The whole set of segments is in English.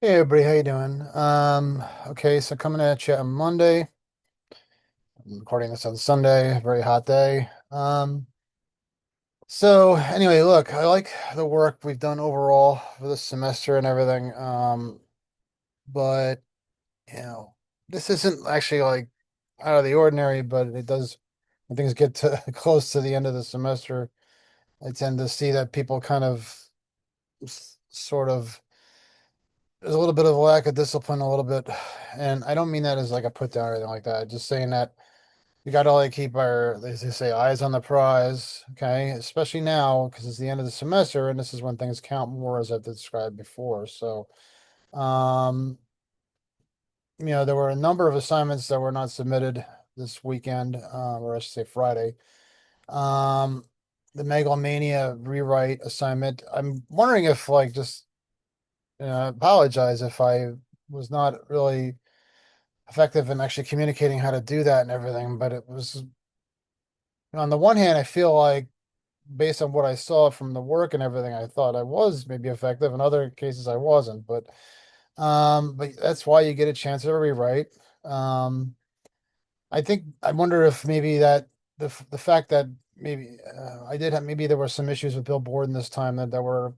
Hey everybody, how you doing? Okay, so coming at you on Monday. I'm recording this on Sunday, very hot day. So anyway, look, I like the work we've done overall for this semester and everything. But you know, this isn't actually like out of the ordinary, but it does when things get to close to the end of the semester, I tend to see that people kind of sort of there's a little bit of a lack of discipline, a little bit, and I don't mean that as like a put down or anything like that. Just saying that we got to like keep our, as they say, eyes on the prize. Okay, especially now because it's the end of the semester, and this is when things count more, as I've described before. So, there were a number of assignments that were not submitted this weekend, or I should say Friday. Um, the Megalomania rewrite assignment. I'm wondering if like just apologize if I was not really effective in actually communicating how to do that and everything. But it was, on the one hand, I feel like based on what I saw from the work and everything, I thought I was maybe effective. In other cases, I wasn't. But that's why you get a chance to rewrite. Um, I think I wonder if maybe that the fact that maybe I did have maybe there were some issues with Bill Borden this time that were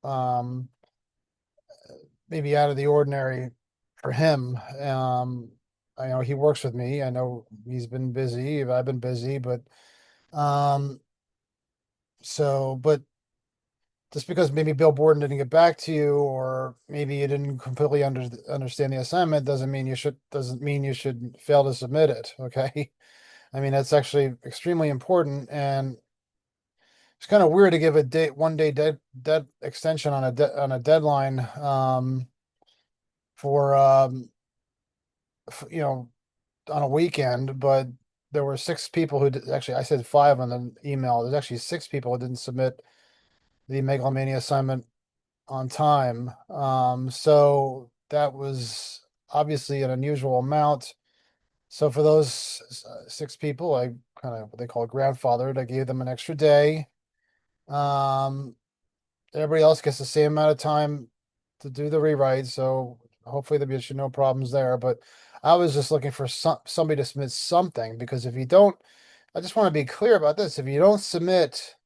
um maybe out of the ordinary for him. I know he works with me. I know he's been busy. I've been busy, but um, but just because maybe Bill Borden didn't get back to you, or maybe you didn't completely understand the assignment, doesn't mean you should fail to submit it. Okay, I mean that's actually extremely important, and it's kind of weird to give a day 1 day dead extension on on a deadline for on a weekend, but there were six people who actually, I said five on the email. There's actually six people who didn't submit the Megalomania assignment on time. So that was obviously an unusual amount. So for those six people, I kind of what they call grandfathered. I gave them an extra day. Um, Everybody else gets the same amount of time to do the rewrite, so hopefully there should no problems there. But I was just looking for somebody to submit something because if you don't, I just want to be clear about this. If you don't submit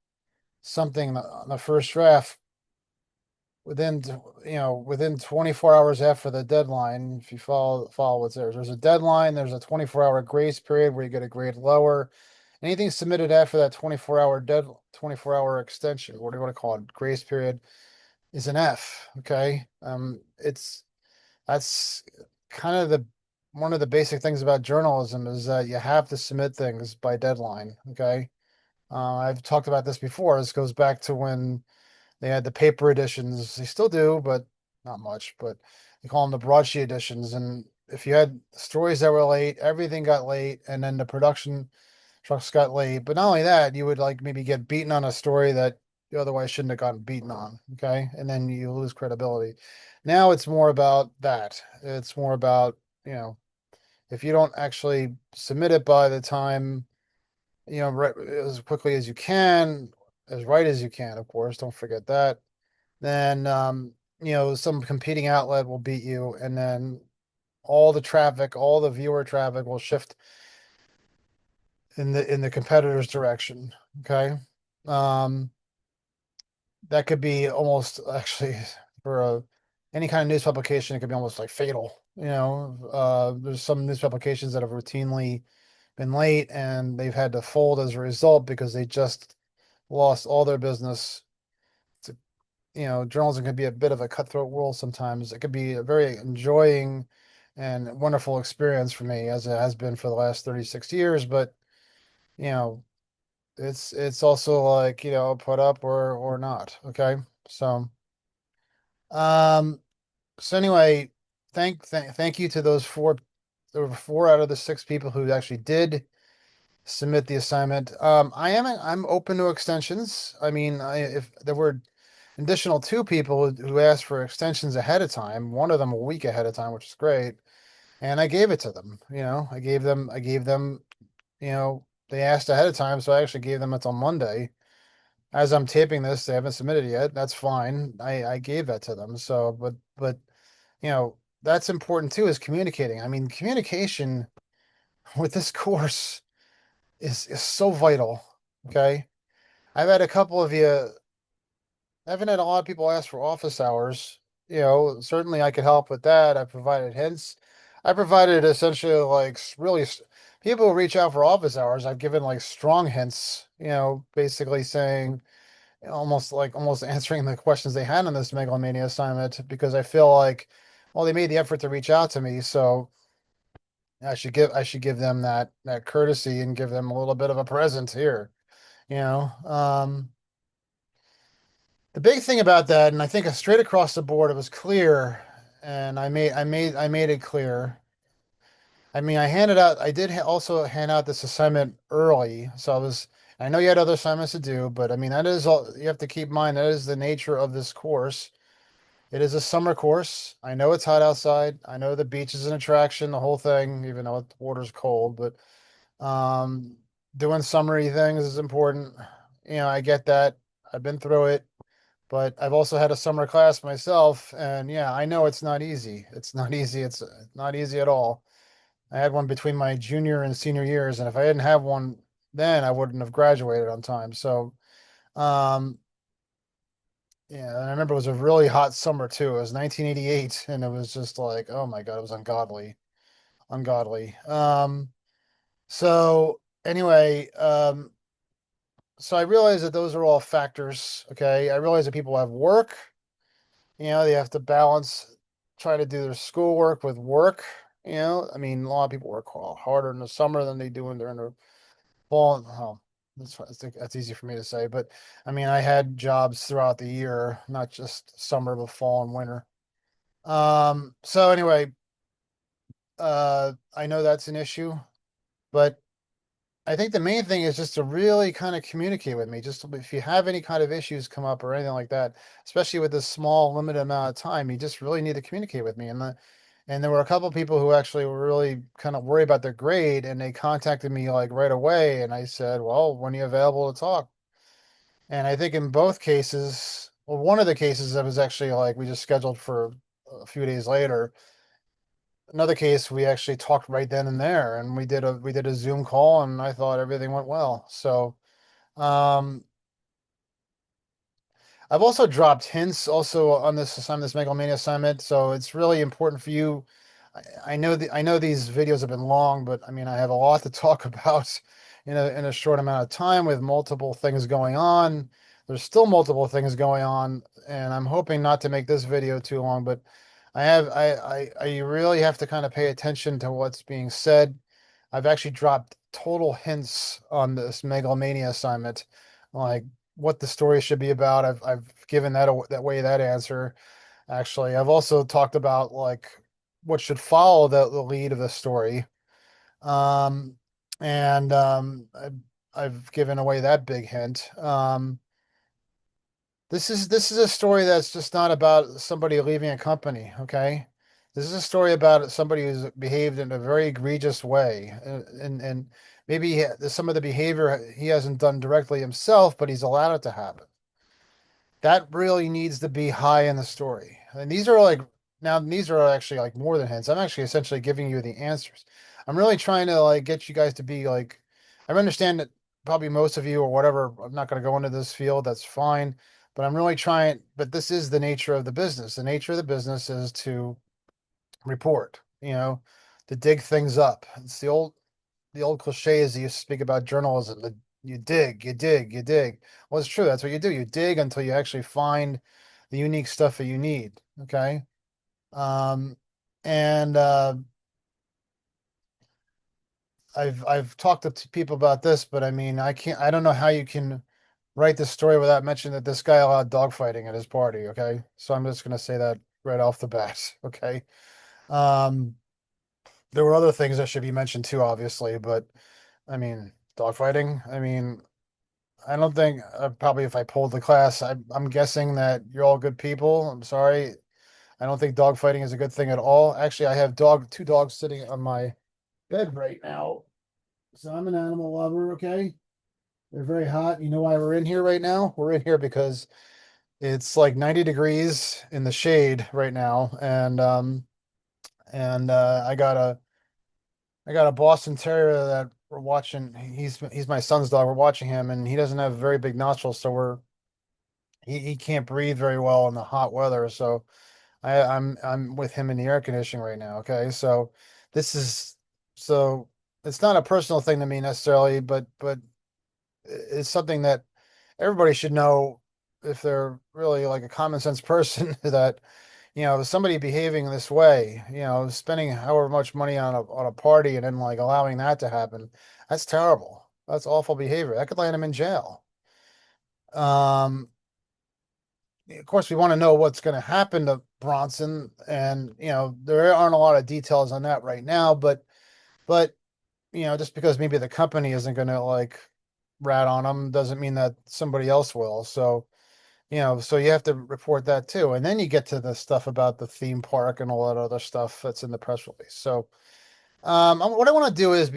something on the first draft within within 24 hours after the deadline, if you follow what's there, there's a deadline, there's a 24-hour grace period where you get a grade lower. Anything submitted after that 24-hour extension, what do you want to call it, grace period, is an F. Okay. That's kind of the one of the basic things about journalism is that you have to submit things by deadline. Okay. I've talked about this before. This goes back to when they had the paper editions. They still do, but not much. But they call them the broadsheet editions. And if you had stories that were late, everything got late, and then the production trucks got late. But not only that, you would like maybe get beaten on a story that you otherwise shouldn't have gotten beaten on. Okay. And then you lose credibility. Now it's more about that. It's more about, if you don't actually submit it by the time, right, as quickly as you can, as right as you can, of course, don't forget that, then, some competing outlet will beat you. And then all the traffic, all the viewer traffic will shift in the competitor's direction. Okay. Um, that could be almost actually for any kind of news publication, it could be almost like fatal. There's some news publications that have routinely been late and they've had to fold as a result because they just lost all their business. To, Journalism can be a bit of a cutthroat world sometimes. It could be a very enjoying and wonderful experience for me, as it has been for the last 36 years. But, you know, it's also like, put up or not. Okay. So, um, so anyway, thank you to those four. There were four out of the six people who actually did submit the assignment. I'm open to extensions. I mean, if there were additional two people who asked for extensions ahead of time, one of them a week ahead of time, which is great, and I gave it to them. I gave them. They asked ahead of time, so I actually gave them until Monday. As I'm taping this, they haven't submitted yet. That's fine. I gave that to them. So, but that's important too, is communicating. I mean, communication with this course is so vital. Okay. I've had a couple of you, I haven't had a lot of people ask for office hours. Certainly I could help with that. I provided hints. I provided essentially like people who reach out for office hours. I've given like strong hints, basically saying almost answering the questions they had on this megalomania assignment because I feel like, well, they made the effort to reach out to me, so I should give them that courtesy and give them a little bit of a present here. You know, the big thing about that, and I think straight across the board, it was clear, and I made it clear. I mean, I did also hand out this assignment early, so I know you had other assignments to do, but I mean, that is all you have to keep in mind. That is the nature of this course. It is a summer course. I know it's hot outside. I know the beach is an attraction, the whole thing, even though the water's cold, but um, doing summery things is important. I get that. I've been through it, but I've also had a summer class myself, and yeah, I know it's not easy. It's not easy. It's not easy at all. I had one between my junior and senior years, and if I didn't have one then, I wouldn't have graduated on time. So, um, yeah, and I remember it was a really hot summer too. It was 1988, and it was just like, oh my God, it was ungodly, ungodly. So anyway, so I realize that those are all factors. Okay, I realize that people have work. They have to balance, try to do their schoolwork with work. I mean, a lot of people work harder in the summer than they do when they're in the fall. Oh, that's easy for me to say, but I mean, I had jobs throughout the year, not just summer, but fall and winter. So anyway, I know that's an issue, but I think the main thing is just to really kind of communicate with me. If you have any kind of issues come up or anything like that, especially with this small limited amount of time, you just really need to communicate with me. And there were a couple of people who actually were really kind of worried about their grade, and they contacted me like right away. And I said, "Well, when are you available to talk?" And I think in both cases, well, one of the cases that was actually like we just scheduled for a few days later. Another case, we actually talked right then and there, and we did a Zoom call, and I thought everything went well. So, um, I've also dropped hints also on this assignment, this Megalomania assignment. So it's really important for you. I know these videos have been long, but I mean I have a lot to talk about in a short amount of time with multiple things going on. There's still multiple things going on, and I'm hoping not to make this video too long, but I really have to kind of pay attention to what's being said. I've actually dropped total hints on this Megalomania assignment, like what the story should be about. I've given that answer. Actually, I've also talked about like what should follow the lead of the story. Um, and I've given away that big hint. This is a story that's just not about somebody leaving a company, okay? This is a story about somebody who's behaved in a very egregious way, and maybe some of the behavior he hasn't done directly himself, but he's allowed it to happen. That really needs to be high in the story. And these are actually like more than hints. I'm actually essentially giving you the answers. I'm really trying to like get you guys to be like, I understand that probably most of you or whatever, I'm not going to go into this field. That's fine. But I'm really trying, but this is the nature of the business. The nature of the business is to report, to dig things up. It's the old cliches that you speak about journalism. You dig, you dig, you dig. Well, it's true. That's what you do. You dig until you actually find the unique stuff that you need. Okay. Um, and I've talked to people about this, but I mean, I don't know how you can write this story without mentioning that this guy allowed dogfighting at his party. Okay. So I'm just gonna say that right off the bat. Okay. Um, there were other things that should be mentioned too, obviously, but I mean, dogfighting. I mean, I don't think probably if I pulled the class, I'm guessing that you're all good people. I'm sorry. I don't think dogfighting is a good thing at all. Actually, I have two dogs sitting on my bed right now. So I'm an animal lover, okay? They're very hot. You know why we're in here right now? We're in here because It's like 90 degrees in the shade right now, and I got a Boston Terrier that we're watching. He's my son's dog. We're watching him, and he doesn't have very big nostrils, so he can't breathe very well in the hot weather. So I'm with him in the air conditioning right now. Okay, so this is so it's not a personal thing to me necessarily, but it's something that everybody should know if they're really like a common sense person that somebody behaving this way, spending however much money on a party and then like allowing that to happen, that's terrible. That's awful behavior. That could land him in jail. Um, of course, we want to know what's going to happen to Bronson, and there aren't a lot of details on that right now, but just because maybe the company isn't going to like rat on him doesn't mean that somebody else will. So so you have to report that too. And then you get to the stuff about the theme park and all that other stuff that's in the press release. So, what I want to do is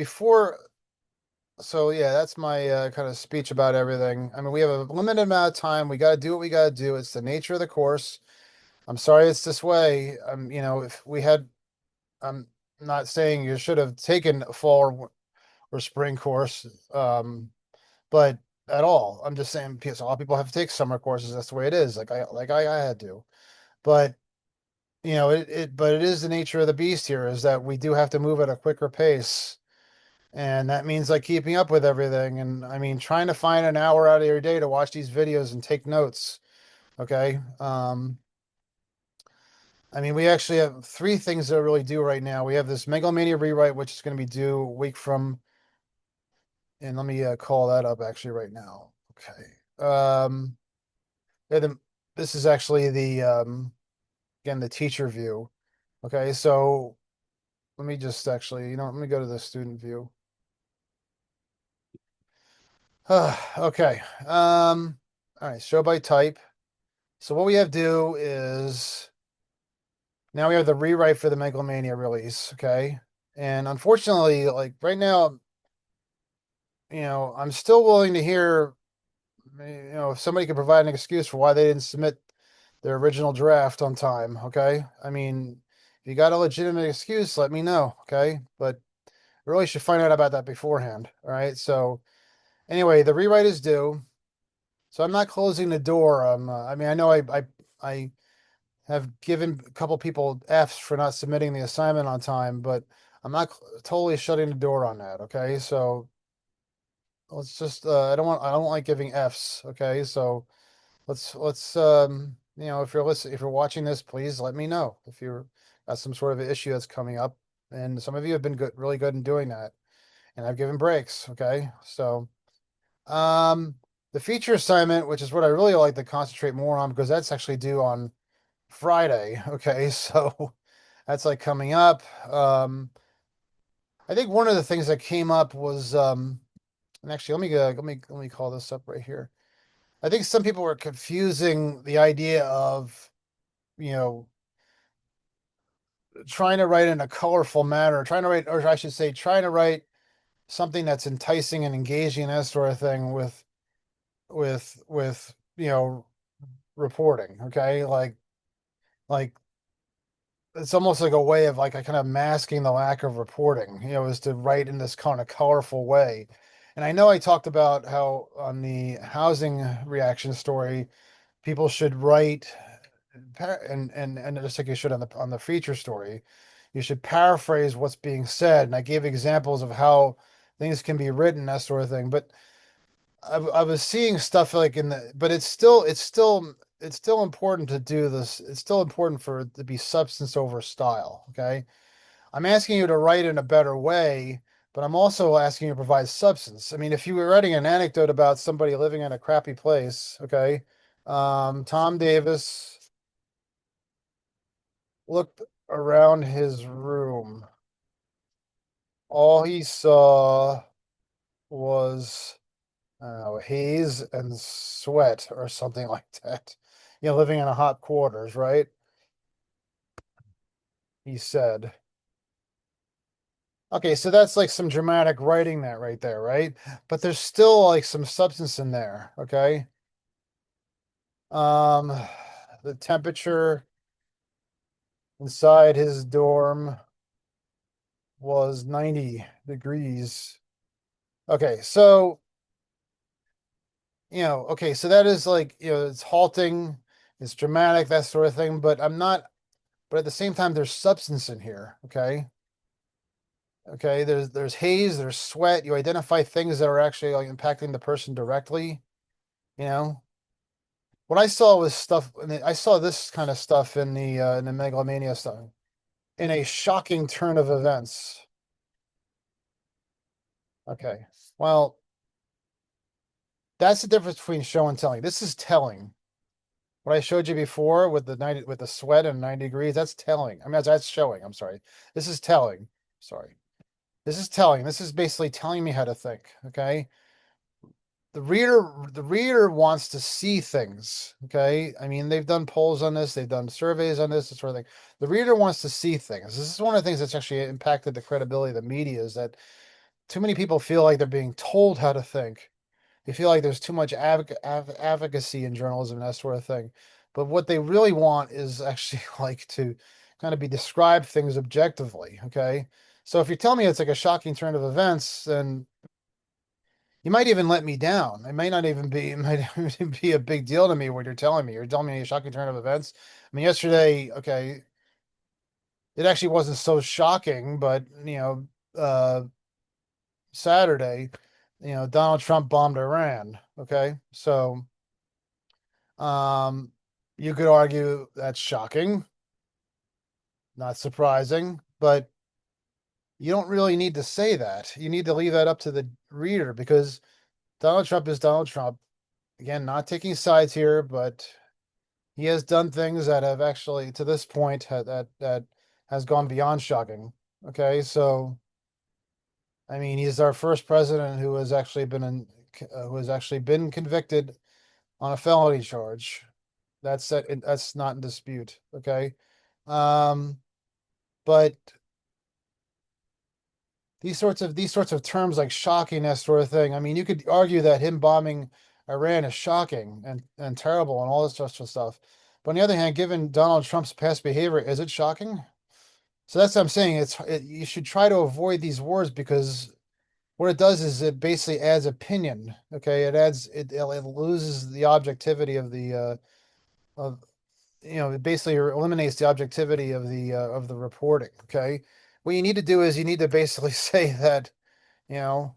so yeah, that's my kind of speech about everything. I mean, we have a limited amount of time. We got to do what we got to do. It's the nature of the course. I'm sorry it's this way. If we had, I'm not saying you should have taken a fall or spring course, but at all. I'm just saying because a lot of people have to take summer courses. That's the way it is. I had to. But but it is the nature of the beast here is that we do have to move at a quicker pace. And that means like keeping up with everything. And I mean, trying to find an hour out of your day to watch these videos and take notes. Okay. I mean, we actually have three things that really do right now. We have this Megalomania rewrite, which is going to be due a week from, and let me call that up actually right now. Okay. Yeah, this is actually again, the teacher view. Okay. So let me just actually, let me go to the student view. Okay. All right, show by type. So what we have to do is now we have the rewrite for the Megalomania release, okay? And unfortunately, like right now, I'm still willing to hear, if somebody could provide an excuse for why they didn't submit their original draft on time, okay? I mean, if you got a legitimate excuse, let me know, okay? But I really should find out about that beforehand, all right? So anyway, the rewrite is due. So I'm not closing the door. I mean, I know I have given a couple people Fs for not submitting the assignment on time, but I'm not totally shutting the door on that. Okay, so let's just I don't like giving Fs. Okay, so let's if you're listening, if you're watching this, please let me know if you're got some sort of issue that's coming up. And some of you have been good, really good in doing that, and I've given breaks. Okay, so. Um, the feature assignment, which is what I really like to concentrate more on because that's actually due on Friday. Okay, so that's like coming up. I think one of the things that came up was and actually let me call this up right here. I think some people were confusing the idea of, you know, trying to write in a colorful manner, trying to write, or I should say, trying to write something that's enticing and engaging, that sort of thing with reporting. Okay, like it's almost like a way of like a kind of masking the lack of reporting, is to write in this kind of colorful way. And I know I talked about how on the housing reaction story, people should write and just like you should on the feature story, you should paraphrase what's being said. And I gave examples of how things can be written, that sort of thing. But I was seeing stuff like but it's still important to do this. It's still important for it to be substance over style. Okay. I'm asking you to write in a better way, but I'm also asking you to provide substance. I mean, if you were writing an anecdote about somebody living in a crappy place, okay. Tom Davis looked around his room. All he saw was haze and sweat or something like that. Living in a hot quarters, right? He said. Okay, so that's like some dramatic writing that right there, right? But there's still like some substance in there, okay? Um, the temperature inside his dorm was 90 degrees. Okay, so, okay, so that is like, it's halting, it's dramatic, that sort of thing, but but at the same time, there's substance in here, okay? Okay, there's haze, there's sweat, you identify things that are actually like impacting the person directly, you know? What I saw was stuff, I saw this kind of stuff in the megalomania stuff, in a shocking turn of events. Okay, well, that's the difference between show and telling. This is telling. What I showed you before with the 90 with the sweat and 90 degrees, that's telling. I mean, that's showing. I'm sorry. This is telling. Sorry. This is telling. This is basically telling me how to think. Okay. The reader wants to see things. Okay. I mean, they've done polls on this, they've done surveys on this sort of thing. The reader wants to see things. This is one of the things that's actually impacted the credibility of the media, is that too many people feel like they're being told how to think. They feel like there's too much advocacy in journalism and that sort of thing. But what they really want is actually like to kind of be described things objectively. Okay. So if you tell me it's like a shocking turn of events, then you might even let me down. It might not even be, it might even be a big deal to me what you're telling me. You're telling me a shocking turn of events. I mean, yesterday, okay, it actually wasn't so shocking, but Saturday, Donald Trump bombed Iran. Okay. So Um, you could argue that's shocking, not surprising, but you don't really need to say that. You need to leave that up to the reader, because Donald Trump is Donald Trump. Again, not taking sides here, but he has done things that have actually, to this point, that has gone beyond shocking. Okay, so I mean, he's our first president who has actually who has actually been convicted on a felony charge. That's not in dispute. Okay. Um, but these sorts of terms like shocking, that sort of thing. I mean, you could argue that him bombing Iran is shocking and terrible and all this sorts of stuff. But on the other hand, given Donald Trump's past behavior, is it shocking? So that's what I'm saying. You should try to avoid these words, because what it does is it basically adds opinion. Okay, it loses the objectivity of it basically eliminates the objectivity of the reporting. Okay, what you need to do is you need to basically say that you know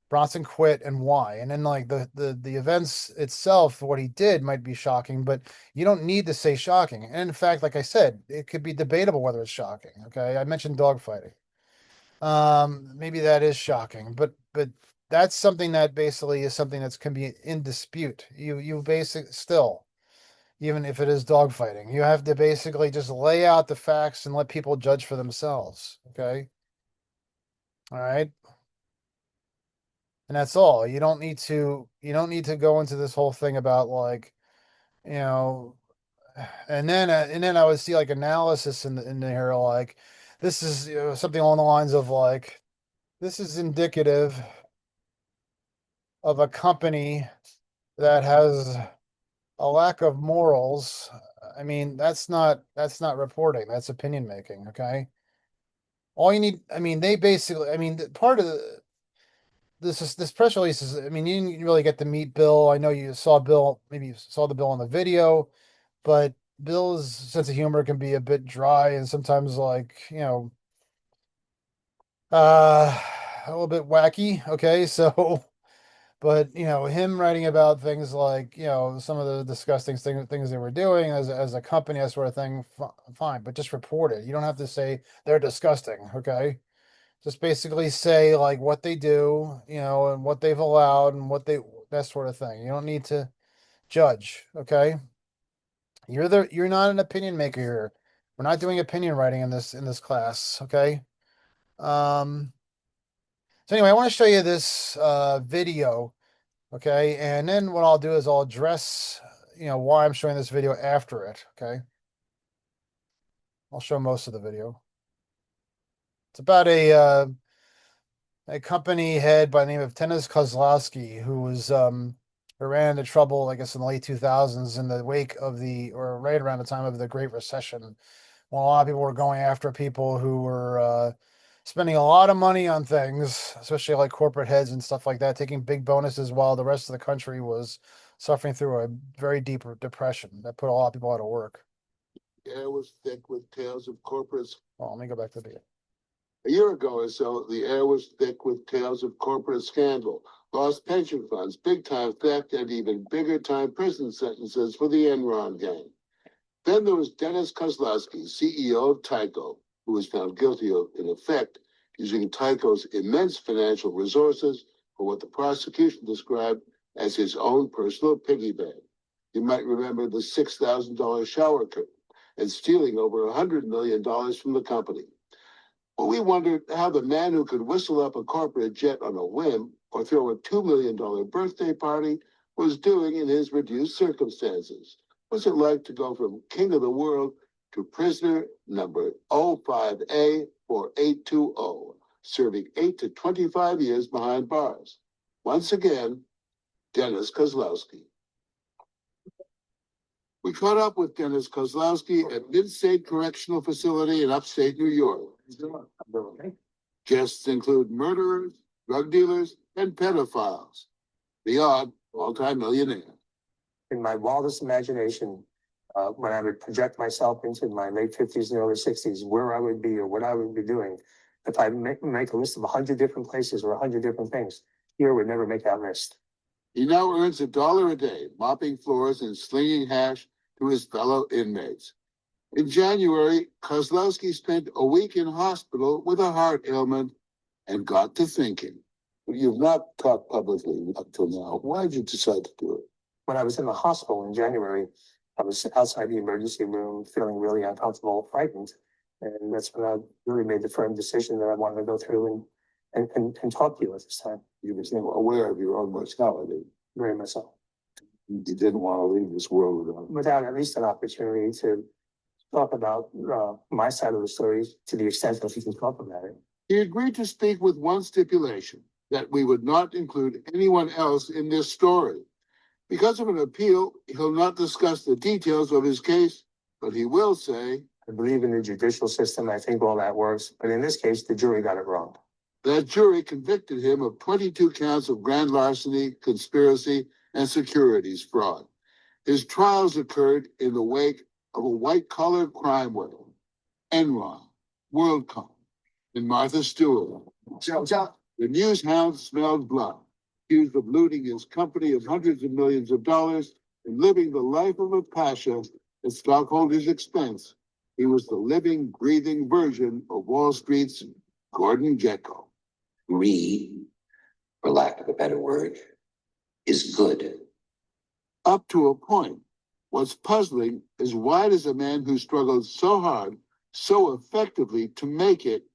Bronson quit and why, and then like the events itself, what he did might be shocking, but you don't need to say shocking. And in fact, like I said, it could be debatable whether it's shocking. Okay, I mentioned dogfighting. Maybe that is shocking, but that's something that basically is something that's can be in dispute. You basic still, even if it is dogfighting, you have to basically just lay out the facts and let people judge for themselves. Okay. All right. And that's all. You don't need to go into this whole thing about like, you know, and then I would see like analysis in there like this is something along the lines of like this is indicative of a company that has a lack of morals. I mean, that's not reporting, that's opinion making. Okay. All you need, I mean, they basically, I mean, part of this press release is, I mean, you didn't really get to meet Bill. I know you saw Bill, maybe you saw the Bill on the video, but Bill's sense of humor can be a bit dry and sometimes like, a little bit wacky. Okay. So, but him writing about things like, some of the disgusting things they were doing as a company, that sort of thing, fine, but just report it. You don't have to say they're disgusting. Okay. Just basically say like what they do, and what they've allowed and that sort of thing. You don't need to judge, okay? You're not an opinion maker here. We're not doing opinion writing in this class, okay? Um, so anyway, I want to show you this video, okay? And then what I'll do is I'll address, why I'm showing this video after it, okay? I'll show most of the video. It's about a company head by the name of Tennis Kozlowski, who was It ran into trouble, I guess, in the late 2000s in the wake of or right around the time of the Great Recession. Well, a lot of people were going after people who were spending a lot of money on things, especially like corporate heads and stuff like that, taking big bonuses while the rest of the country was suffering through a very deep depression that put a lot of people out of work. The air was thick with tales of corporates. Well, let me go back to the. A year ago or so, the air was thick with tales of corporate scandal, lost pension funds, big-time theft, and even bigger-time prison sentences for the Enron gang. Then there was Dennis Kozlowski, CEO of Tyco, who was found guilty of, in effect, using Tyco's immense financial resources for what the prosecution described as his own personal piggy bank. You might remember the $6,000 shower curtain and stealing over $100 million from the company. Well, we wondered how the man who could whistle up a corporate jet on a whim or throw a $2 million birthday party was doing in his reduced circumstances. What's it like to go from king of the world to prisoner number 05A4820, serving 8 to 25 years behind bars? Once again, Dennis Kozlowski. We caught up with Dennis Kozlowski at Mid-State Correctional Facility in upstate New York. Guests include murderers, drug dealers, and pedophiles. The odd multi-millionaire. In my wildest imagination, when I would project myself into my late 50s and early 60s, where I would be or what I would be doing, if I make a list of 100 different places or 100 different things, here would never make that list. He now earns $1 a day, mopping floors and slinging hash to his fellow inmates. In January, Kozlowski spent a week in hospital with a heart ailment and got to thinking. You've not talked publicly up till now. Why did you decide to do it? When I was in the hospital in January, I was outside the emergency room feeling really uncomfortable, frightened. And that's when I really made the firm decision that I wanted to go through and talk to you at this time. You became aware of your own mortality. Very much so. You didn't want to leave this world without at least an opportunity to talk about my side of the story to the extent that he can talk about it. He agreed to speak with one stipulation, that we would not include anyone else in this story. Because of an appeal, he'll not discuss the details of his case, but he will say, I believe in the judicial system. I think all that works. But in this case, the jury got it wrong. That jury convicted him of 22 counts of grand larceny, conspiracy, and securities fraud. His trials occurred in the wake of a white-collar crime wave, Enron, WorldCom, and Martha Stewart. The news hound smelled blood, accused of looting his company of hundreds of millions of dollars and living the life of a pasha at stockholders' expense. He was the living, breathing version of Wall Street's Gordon Gekko. Greed, for lack of a better word, is good. Up to a point. What's puzzling is why does a man who struggled so hard, so effectively to make it,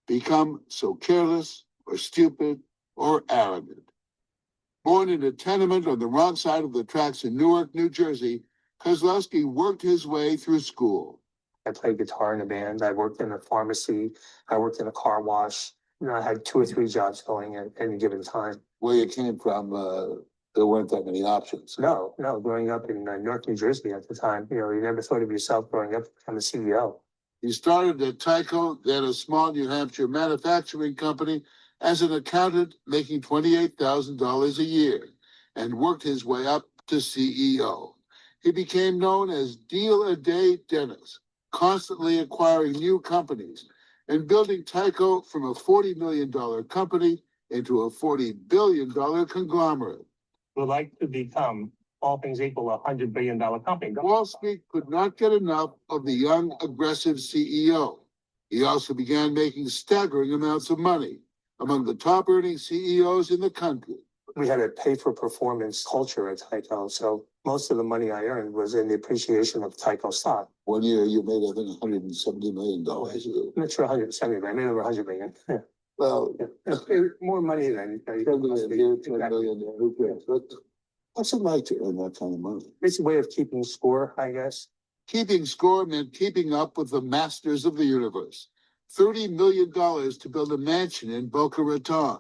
become so careless or stupid or arrogant? Born in a tenement on the wrong side of the tracks in Newark, New Jersey, Kozlowski worked his way through school. I played guitar in a band. I worked in a pharmacy. I worked in a car wash. I had 2 or 3 jobs going at any given time. Where you came from, there weren't that many options. No. Growing up in Newark, New Jersey at the time, you never thought of yourself growing up to become a CEO. He started at Tyco, then a small New Hampshire manufacturing company, as an accountant making $28,000 a year, and worked his way up to CEO. He became known as Deal-a-Day Dennis, constantly acquiring new companies and building Tyco from a $40 million company into a $40 billion conglomerate. Would like to become, all things equal, $100 billion company. Wall Street could not get enough of the young, aggressive CEO. He also began making staggering amounts of money, among the top-earning CEOs in the country. We had a pay-for-performance culture at Tyco, so most of the money I earned was in the appreciation of Tyco stock. One year you made, I think, $170 million. I'm not sure 170, but I made over 100 million. Yeah. Well, More money than $10 million here, $10 million there, who cares? But what's it like to earn that kind of money? It's a way of keeping score, I guess. Keeping score meant keeping up with the masters of the universe. $30 million to build a mansion in Boca Raton,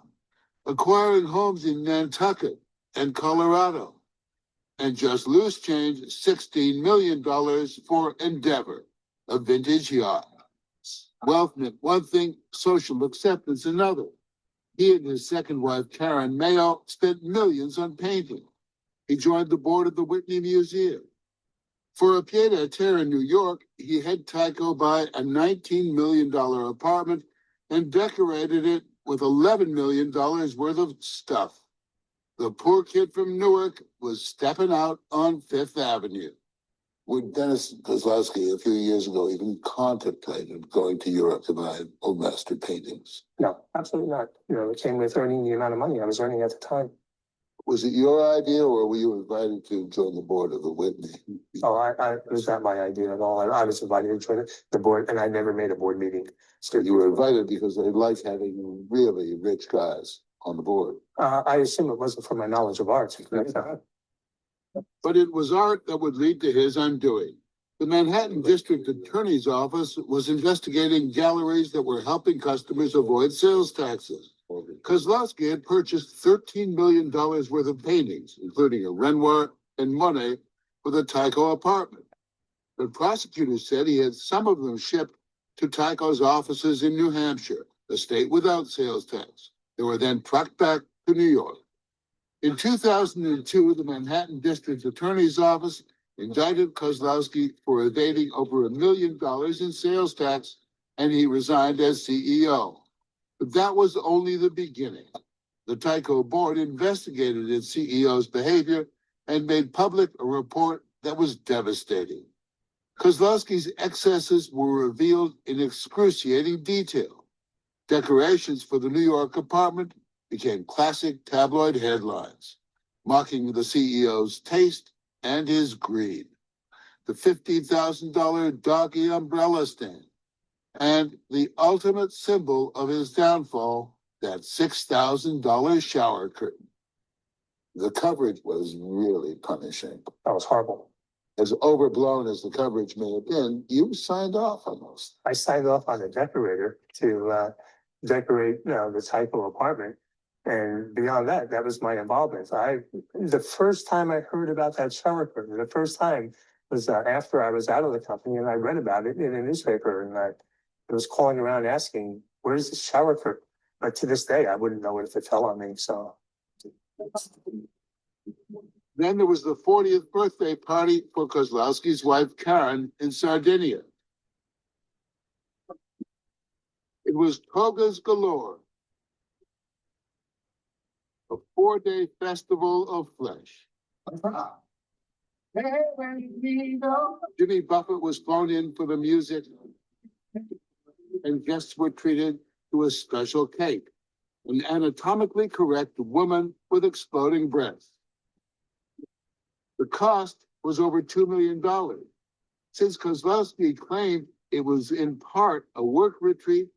acquiring homes in Nantucket and Colorado, and just loose change $16 million for Endeavor, a vintage yacht. Wealth meant one thing, social acceptance another. He and his second wife, Karen Mayo, spent millions on painting. He joined the board of the Whitney Museum. For a pied-à-terre in New York, he had Tycho buy a $19 million apartment and decorated it with $11 million worth of stuff. The poor kid from Newark was stepping out on Fifth Avenue. Would Dennis Kozlowski a few years ago even contemplated going to Europe to buy old master paintings? No, absolutely not. You know, it came with earning the amount of money I was earning at the time. Was it your idea or were you invited to join the board of the Whitney? Oh, it was not my idea at all. I was invited to join the board and I never made a board meeting. So you were invited because they like having really rich guys on the board. I assume it wasn't for my knowledge of art. But it was art that would lead to his undoing. The Manhattan District Attorney's Office was investigating galleries that were helping customers avoid sales taxes. Kozlowski had purchased $13 million worth of paintings, including a Renoir and Monet, for the Tycho apartment. The prosecutor said he had some of them shipped to Tycho's offices in New Hampshire, a state without sales tax. They were then trucked back to New York. In 2002, the Manhattan District Attorney's Office indicted Kozlowski for evading over $1 million in sales tax, and he resigned as CEO. But that was only the beginning. The Tycho board investigated its CEO's behavior and made public a report that was devastating. Kozlowski's excesses were revealed in excruciating detail. Decorations for the New York apartment became classic tabloid headlines, mocking the CEO's taste and his greed. The $50,000 doggy umbrella stand, and the ultimate symbol of his downfall, that $6,000 shower curtain. The coverage was really punishing. That was horrible. As overblown as the coverage may have been, you signed off on those. I signed off on a decorator to decorate, the Tycho apartment. And beyond that, that was my involvement. The first time I heard about that shower curtain, the first time was after I was out of the company and I read about it in a newspaper and I was calling around asking, where's the shower curtain? But to this day, I wouldn't know it if it fell on me, so. Then there was the 40th birthday party for Kozlowski's wife, Karen, in Sardinia. It was togas galore, a 4-day festival of flesh. Jimmy Buffett was flown in for the music, and guests were treated to a special cake, an anatomically correct woman with exploding breasts. The cost was over $2 million. Since Kozlowski claimed it was in part a work retreat,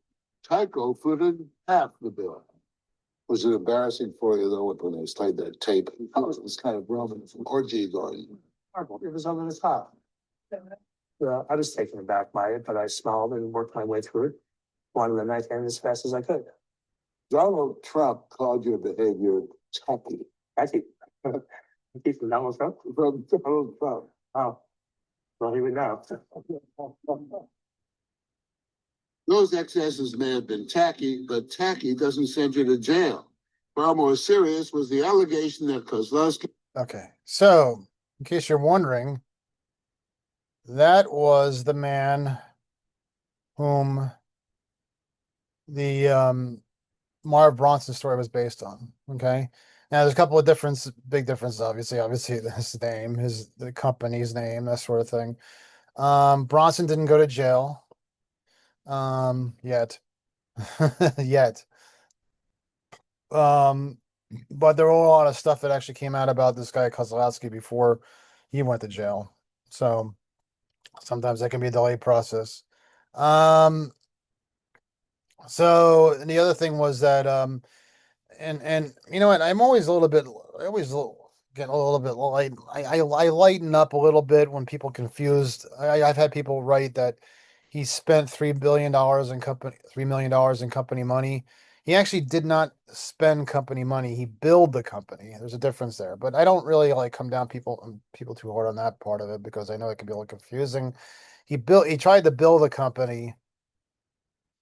Tycho footed half the bill. Was it embarrassing for you, though, when they played that tape? It was kind of Roman orgy going. It was over the top. I was taken aback by it, but I smiled and worked my way through it. Wanted the night to end as fast as I could. Donald Trump called your behavior tacky. Tacky. Tacky from Donald Trump? From Donald Trump. Oh, well, he would know. Those excesses may have been tacky, but tacky doesn't send you to jail. Far more serious was the allegation that Kozlowski. Okay, so in case you're wondering, that was the man whom the Marv Bronson story was based on. Okay, now there's a couple of big differences. Obviously, his name, the company's name, that sort of thing. Bronson didn't go to jail. Yet. Yet. But there were a lot of stuff that actually came out about this guy Kozlowski before he went to jail. So sometimes that can be a delayed process. So the other thing was that and you know what, I always get a little bit light. I lighten up a little bit when people confused. I've had people write that he spent $3 million in company money. He actually did not spend company money. He billed the company. There's a difference there, but I don't really like come down people too hard on that part of it because I know it can be a little confusing. He tried to bill the company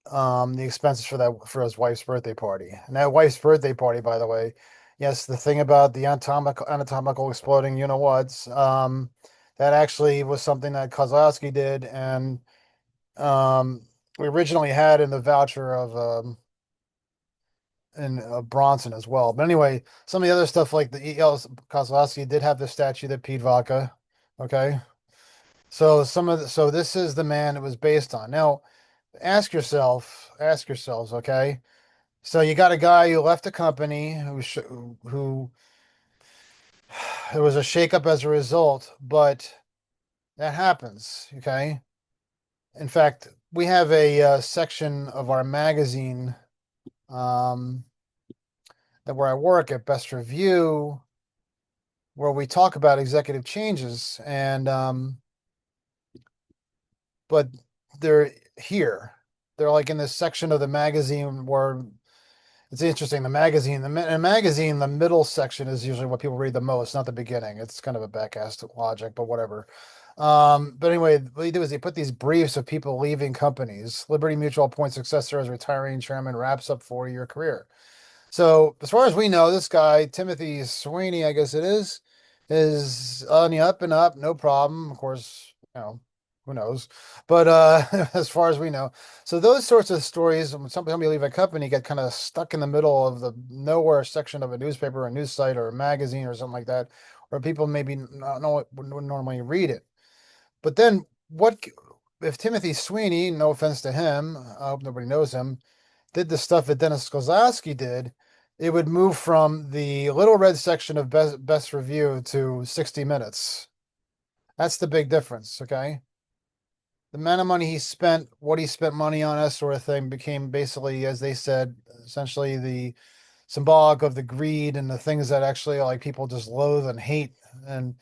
the expenses for his wife's birthday party. And that wife's birthday party, by the way, yes, the thing about the anatomical exploding, you know what? That actually was something that Kozlowski did, and we originally had in the voucher of Bronson as well. But anyway, some of the other stuff like the E.L. Kozlowski did have the statue that Pete Vodka. Okay. So this is the man it was based on. Now, ask yourselves, okay? So you got a guy who left the company who there was a shakeup as a result, but that happens, okay? In fact, we have a section of our magazine um, that where I work at Best Review, where we talk about executive changes, and but they're here. They're like in this section of the magazine where it's interesting. The magazine, the middle section is usually what people read the most, not the beginning. It's kind of a back-assed logic, but whatever. But anyway, what they do is they put these briefs of people leaving companies. Liberty Mutual appoints successor as retiring chairman, wraps up 4-year career. So as far as we know, this guy, Timothy Sweeney, I guess it is on the up and up, no problem. Of course, who knows? But as far as we know. So those sorts of stories, when somebody leave a company, get kind of stuck in the middle of the nowhere section of a newspaper, a news site, or a magazine, or something like that, where people maybe not know wouldn't normally read it. But then, if Timothy Sweeney, no offense to him, I hope nobody knows him, did the stuff that Dennis Kozlowski did, it would move from the little red section of best review to 60 Minutes. That's the big difference. Okay. The amount of money he spent, what he spent money on, that sort of thing, became basically, as they said, essentially the symbolic of the greed and the things that actually like people just loathe and hate. And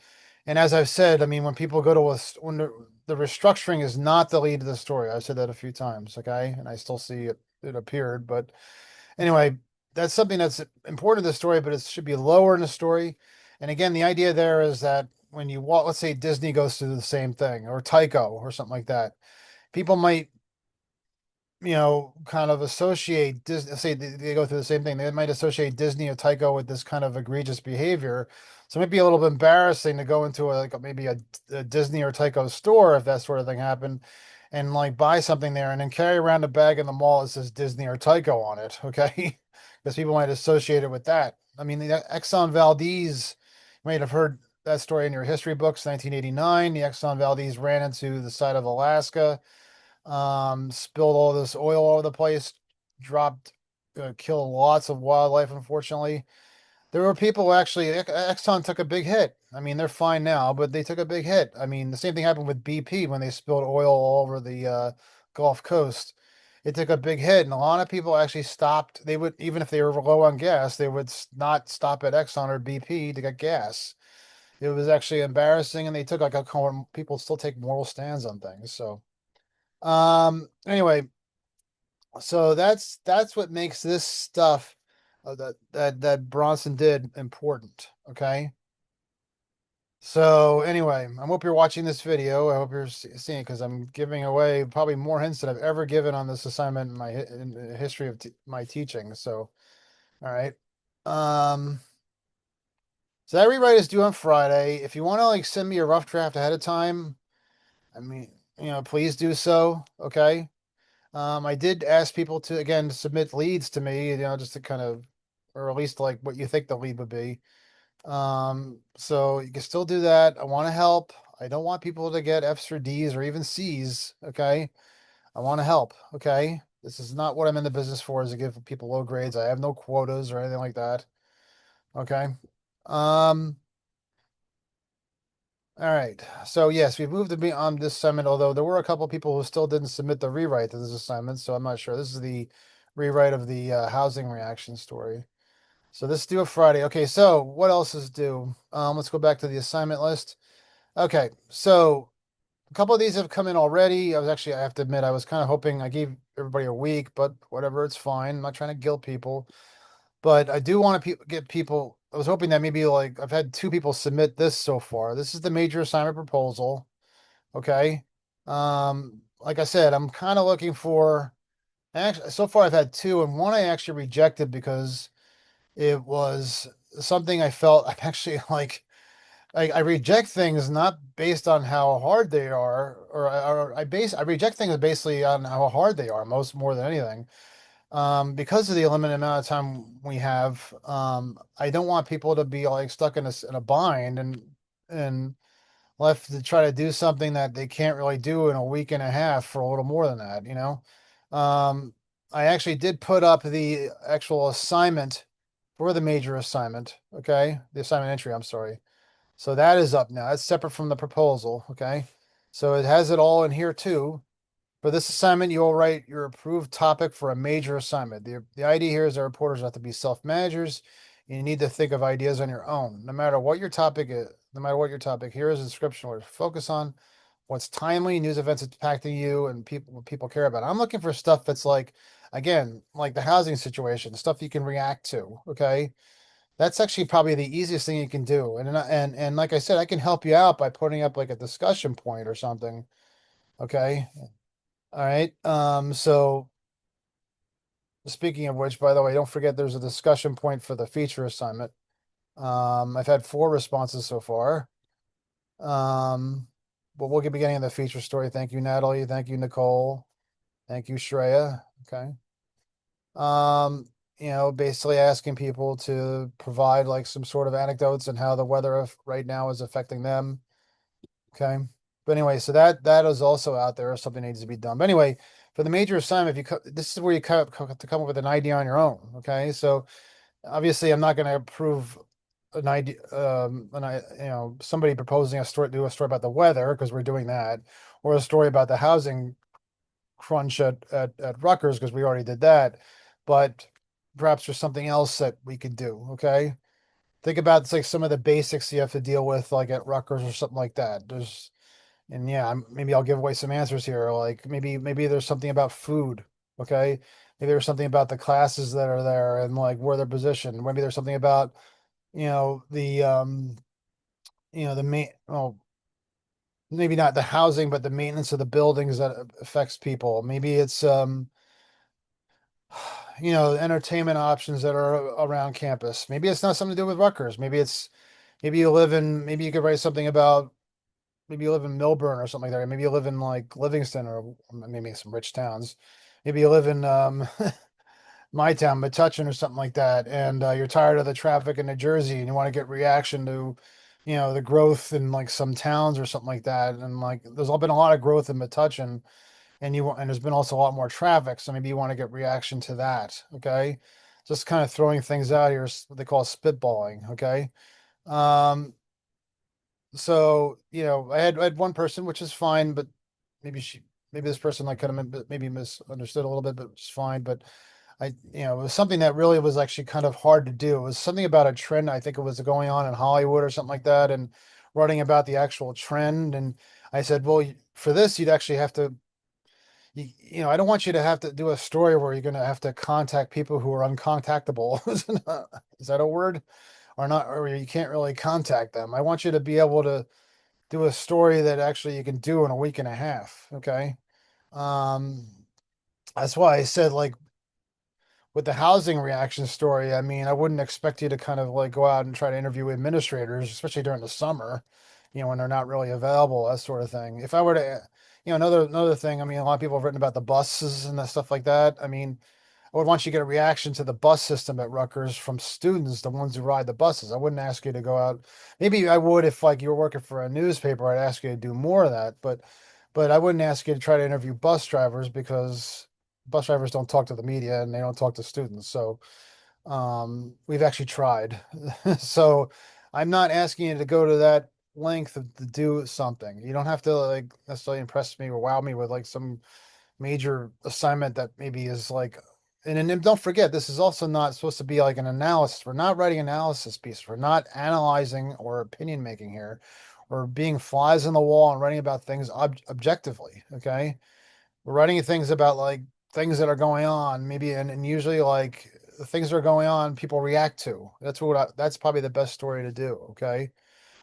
as I've said, I mean, when people go to when the restructuring is not the lead of the story. I've said that a few times, okay, and I still see it appeared. But anyway, that's something that's important to the story, but it should be lower in the story. And again, the idea there is that when you walk, let's say Disney goes through the same thing, or Tyco, or something like that, people might kind of associate Disney, say they go through the same thing. They might associate Disney or Tyco with this kind of egregious behavior. So it might be a little bit embarrassing to go into maybe a Disney or Tyco store if that sort of thing happened and like buy something there and then carry around a bag in the mall that says Disney or Tyco on it. Okay. Because people might associate it with that. I mean, the Exxon Valdez, you might have heard that story in your history books, 1989. The Exxon Valdez ran into the side of Alaska, spilled all this oil all over the place, dropped, killed lots of wildlife, unfortunately. There were people who actually, Exxon took a big hit. I mean, they're fine now, but they took a big hit. I mean, the same thing happened with BP when they spilled oil all over the Gulf Coast. It took a big hit, and a lot of people actually stopped. They would, even if they were low on gas, they would not stop at Exxon or BP to get gas. It was actually embarrassing, and they took people still take moral stands on things. So, anyway, so that's what makes this stuff that Bronson did important. Okay. So anyway, I hope you're watching this video. I hope you're seeing it because I'm giving away probably more hints than I've ever given on this assignment in the history of my teaching. So, all right. Um, so that rewrite is due on Friday. If you want to like send me a rough draft ahead of time, I mean, please do so. Okay. I did ask people to again submit leads to me, just to kind of, or at least like what you think the lead would be. So you can still do that. I want to help. I don't want people to get F's or D's or even C's. Okay. I want to help. Okay. This is not what I'm in the business for, is to give people low grades. I have no quotas or anything like that. Okay. Um, all right. So yes, we've moved to be on this assignment, although there were a couple people who still didn't submit the rewrite to this assignment, so I'm not sure. This is the rewrite of the housing reaction story. So this is due Friday. Okay, so what else is due? Let's go back to the assignment list. Okay, so a couple of these have come in already. I have to admit, I was kind of hoping I gave everybody a week, but whatever, it's fine. I'm not trying to guilt people. But I do want to get people, I was hoping that maybe like I've had 2 people submit this so far. This is the major assignment proposal. Okay. Like I said, I'm kind of looking for, actually, so far I've had 2, and one I actually rejected because it was something I felt I'm actually like, I reject things not based on how hard they are, or I reject things basically on how hard they are, more than anything. Because of the limited amount of time we have, I don't want people to be like stuck in a bind and left to try to do something that they can't really do in a week and a half for a little more than that, you know? Um, I actually did put up the actual assignment for the major assignment, okay? The assignment entry, I'm sorry. So that is up now. That's separate from the proposal, okay? So it has it all in here too. For this assignment, you will write your approved topic for a major assignment. The idea here is that reporters have to be self-managers. You need to think of ideas on your own. No matter what your topic is, here is a description where to focus on what's timely, news events impacting you, and what people care about. I'm looking for stuff that's like, again, like the housing situation, stuff you can react to. Okay, that's actually probably the easiest thing you can do. And like I said, I can help you out by putting up like a discussion point or something. Okay. All right. So speaking of which, by the way, don't forget there's a discussion point for the feature assignment. I've had 4 responses so far. But we'll be beginning the feature story. Thank you, Natalie. Thank you, Nicole. Thank you, Shreya. Okay. Basically asking people to provide like some sort of anecdotes and how the weather right now is affecting them. Okay. But anyway, so that is also out there if something needs to be done. But anyway, for the major assignment, this is where you have to come up with an idea on your own. Okay. So obviously I'm not going to approve an idea, somebody proposing do a story about the weather because we're doing that, or a story about the housing crunch at Rutgers because we already did that. But perhaps there's something else that we could do. Okay. Think about it's like some of the basics you have to deal with, like at Rutgers or something like that. And yeah, maybe I'll give away some answers here. Like maybe there's something about food. Okay. Maybe there's something about the classes that are there and like where they're positioned. Maybe there's something about, the well, maybe not the housing, but the maintenance of the buildings that affects people. Maybe it's, entertainment options that are around campus. Maybe it's not something to do with Rutgers. Maybe you could write something about, maybe you live in Milburn or something like that. Maybe you live in like Livingston or maybe some rich towns. Maybe you live in my town, Metuchen or something like that, and you're tired of the traffic in New Jersey and you want to get reaction to, the growth in like some towns or something like that. And like there's been a lot of growth in Metuchen, and there's been also a lot more traffic, so maybe you want to get reaction to that. Okay, just kind of throwing things out here, what they call spitballing. Okay. Um, so I had one person, which is fine, but maybe maybe this person like kind of maybe misunderstood a little bit, but it's fine. But it was something that really was actually kind of hard to do. It was something about a trend. I think it was going on in Hollywood or something like that, and writing about the actual trend. And I said, well, for this, you'd actually have to, I don't want you to have to do a story where you're going to have to contact people who are uncontactable. Is that a word? Or not, or you can't really contact them. I want you to be able to do a story that actually you can do in a week and a half. Okay. Um, that's why I said like with the housing reaction story, I mean, I wouldn't expect you to kind of like go out and try to interview administrators, especially during the summer, when they're not really available, that sort of thing. If I were to, another thing, I mean, a lot of people have written about the buses and that stuff like that. I mean, I would want you to get a reaction to the bus system at Rutgers from students, the ones who ride the buses. I wouldn't ask you to go out. Maybe I would if like you were working for a newspaper, I'd ask you to do more of that, but I wouldn't ask you to try to interview bus drivers because bus drivers don't talk to the media and they don't talk to students. So we've actually tried. So I'm not asking you to go to that length to do something. You don't have to like necessarily impress me or wow me with like some major assignment that maybe is like, and then don't forget, this is also not supposed to be like an analysis. We're not writing analysis pieces. We're not analyzing or opinion making here. we're being flies in the wall and writing about things objectively. Okay. We're writing things about like things that are going on, maybe, and usually like the things that are going on, people react to. That's probably the best story to do. Okay.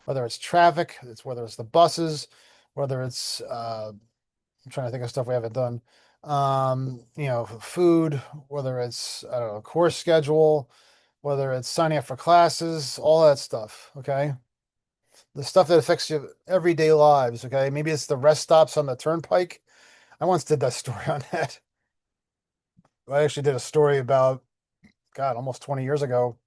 Whether it's traffic, whether it's the buses, whether it's, I'm trying to think of stuff we haven't done. Food, whether it's, I don't know, course schedule, whether it's signing up for classes, all that stuff. Okay. The stuff that affects your everyday lives. Okay. Maybe it's the rest stops on the turnpike. I once did that story on that. I actually did a story about, God, almost 20 years ago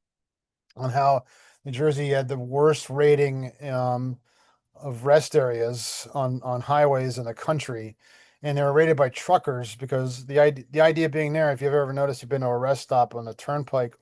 on how New Jersey had the worst rating of rest areas on highways in the country. And they were rated by truckers because the idea being there, if you've ever noticed you've been to a rest stop on the turnpike,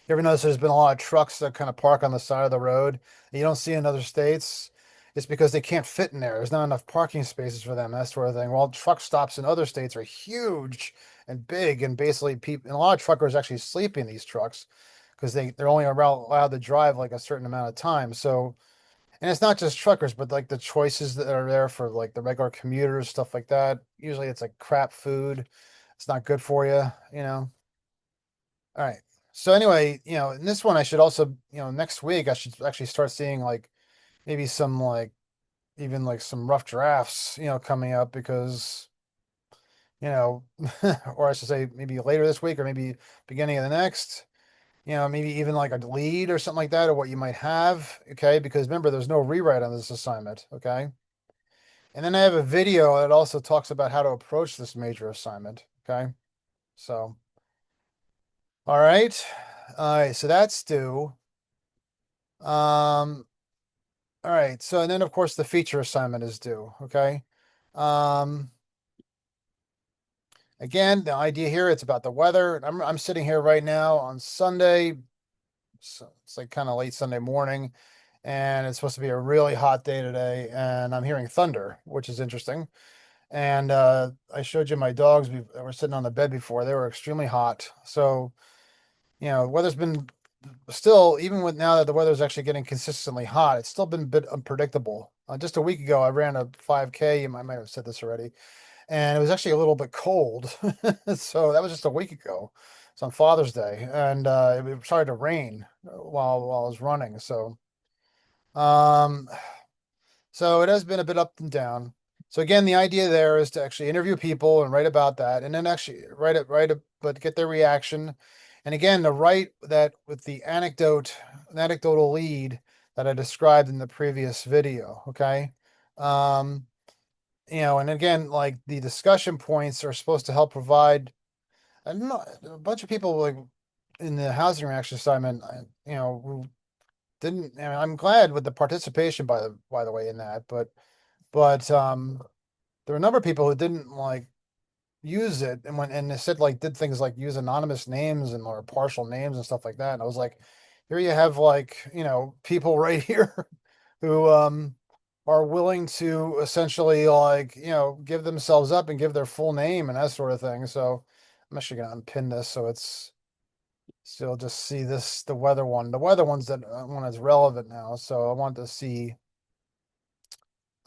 you ever notice there's been a lot of trucks that kind of park on the side of the road that you don't see in other states? It's because they can't fit in there. There's not enough parking spaces for them, that sort of thing. Well, truck stops in other states are huge and big, and basically people, and a lot of truckers actually sleep in these trucks because they're only allowed to drive like a certain amount of time. So, and it's not just truckers, but like the choices that are there for like the regular commuters, stuff like that. Usually it's like crap food. It's not good for you, you know. All right. So anyway, in this one I should also, next week I should actually start seeing like maybe some like even like some rough drafts, coming up because, you know, or I should say maybe later this week or maybe beginning of the next, maybe even like a lead or something like that, or what you might have. Okay. Because remember, there's no rewrite on this assignment. Okay. And then I have a video that also talks about how to approach this major assignment. Okay. So, all right. All right. So that's due. All right. So, and then of course the feature assignment is due. Okay. Um, Again, the idea here, it's about the weather. I'm sitting here right now on Sunday. So it's like kind of late Sunday morning, and it's supposed to be a really hot day today, and I'm hearing thunder, which is interesting. And I showed you my dogs that were sitting on the bed before. They were extremely hot. So, weather's been still, even with now that the weather's actually getting consistently hot, it's still been a bit unpredictable. Just a week ago, I ran a 5K. I might have said this already, and it was actually a little bit cold. So that was just a week ago. It's on Father's Day, and it started to rain while I was running. Um, so it has been a bit up and down. So again, the idea there is to actually interview people and write about that, and then actually but get their reaction. And again, to write that with the anecdotal lead that I described in the previous video. Okay. Um, and again, like the discussion points are supposed to help provide, I don't know, a bunch of people like in the housing reaction assignment, who didn't, and I'm glad with the participation by the way in that, but there were a number of people who didn't like use it, and they said like did things like use anonymous names and or partial names and stuff like that. And I was like, here you have like, people right here who are willing to essentially like, give themselves up and give their full name and that sort of thing. So I'm actually gonna unpin this so it's still just see this, the weather one. The weather one's that one is relevant now. So I want to see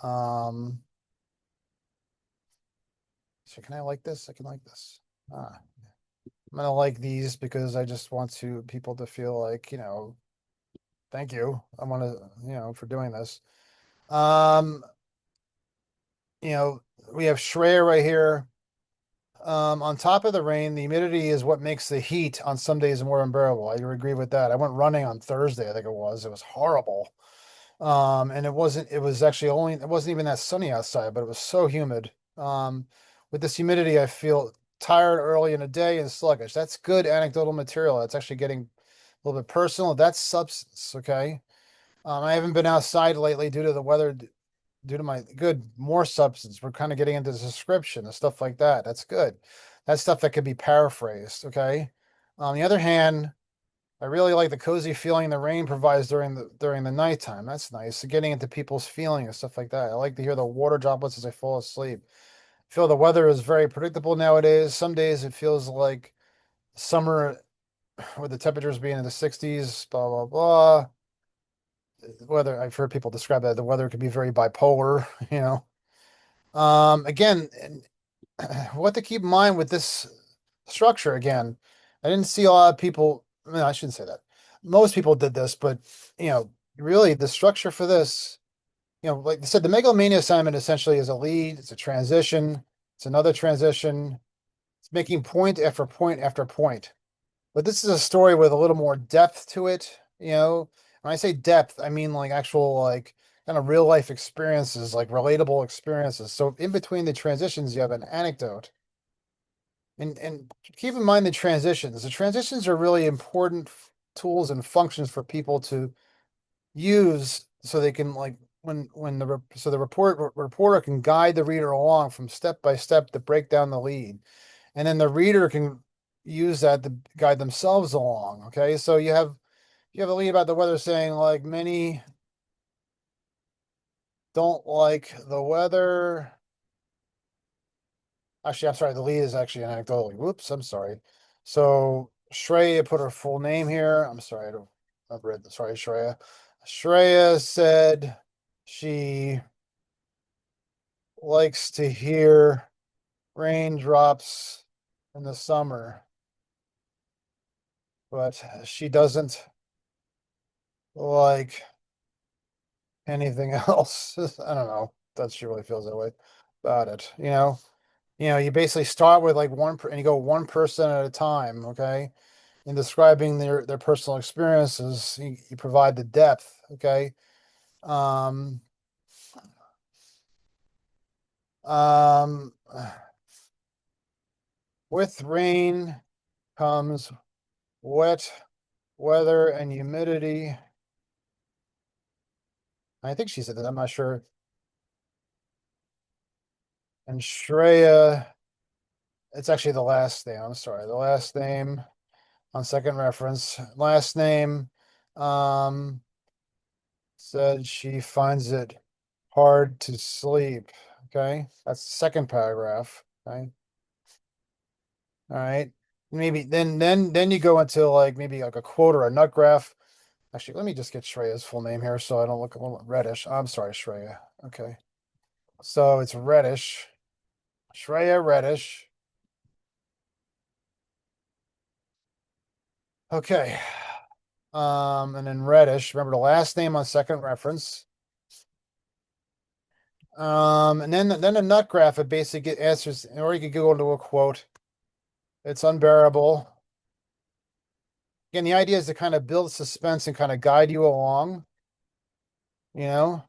um so can I like this? I can like this. Ah, I'm gonna like these because I just want people to feel like, thank you. I want to, for doing this. Um, you know, we have Shreya right here. On top of the rain, the humidity is what makes the heat on some days more unbearable. I agree with that. I went running on Thursday, I think it was. It was horrible. And it wasn't even that sunny outside, but it was so humid. With this humidity, I feel tired early in the day and sluggish. That's good anecdotal material. That's actually getting a little bit personal. That's substance. Okay. I haven't been outside lately due to the weather, due to my good, more substance. We're kind of getting into the description and stuff like that. That's good. That's stuff that could be paraphrased. Okay. On the other hand, I really like the cozy feeling the rain provides during the nighttime. That's nice. So getting into people's feeling and stuff like that. I like to hear the water droplets as I fall asleep. I feel the weather is very predictable nowadays. Some days it feels like summer with the temperatures being in the 60s, blah blah blah. weather, I've heard people describe that the weather could be very bipolar, you know. Again, and what to keep in mind with this structure again, I didn't see a lot of people, no, I shouldn't say that. Most people did this, but really the structure for this, like I said, the megalomania assignment essentially is a lead, it's a transition, it's another transition, it's making point after point after point. But this is a story with a little more depth to it, you know. When I say depth, I mean like actual like kind of real life experiences, like relatable experiences. So in between the transitions, you have an anecdote. And keep in mind the transitions. The transitions are really important tools and functions for people to use so they can like when the reporter can guide the reader along from step by step to break down the lead, and then the reader can use that to guide themselves along. Okay, so you have a lead about the weather saying like many don't like the weather. Actually, I'm sorry, the lead is actually anecdotal. Whoops, I'm sorry. So Shreya put her full name here. I'm sorry, I've read the sorry, Shreya. Shreya said she likes to hear raindrops in the summer, but she doesn't like anything else. I don't know that she really feels that way about it. You basically start with like and you go one person at a time, okay? In describing their personal experiences, you provide the depth, okay? Um, um, with rain comes wet weather and humidity. I think she said that, I'm not sure. And Shreya, it's actually the last name. I'm sorry, the last name on second reference. Last name um said she finds it hard to sleep. Okay, that's the second paragraph. Okay, all right. Maybe then you go into like maybe like a quote or a nut graph. Actually, let me just get Shreya's full name here so I don't look a little reddish. I'm sorry, Shreya. Okay, so it's reddish. Shreya reddish. Okay. And then reddish. Remember the last name on second reference. And then a nut graph, it basically answers, or you could go into a quote. It's unbearable. Again, the idea is to kind of build suspense and kind of guide you along, you know,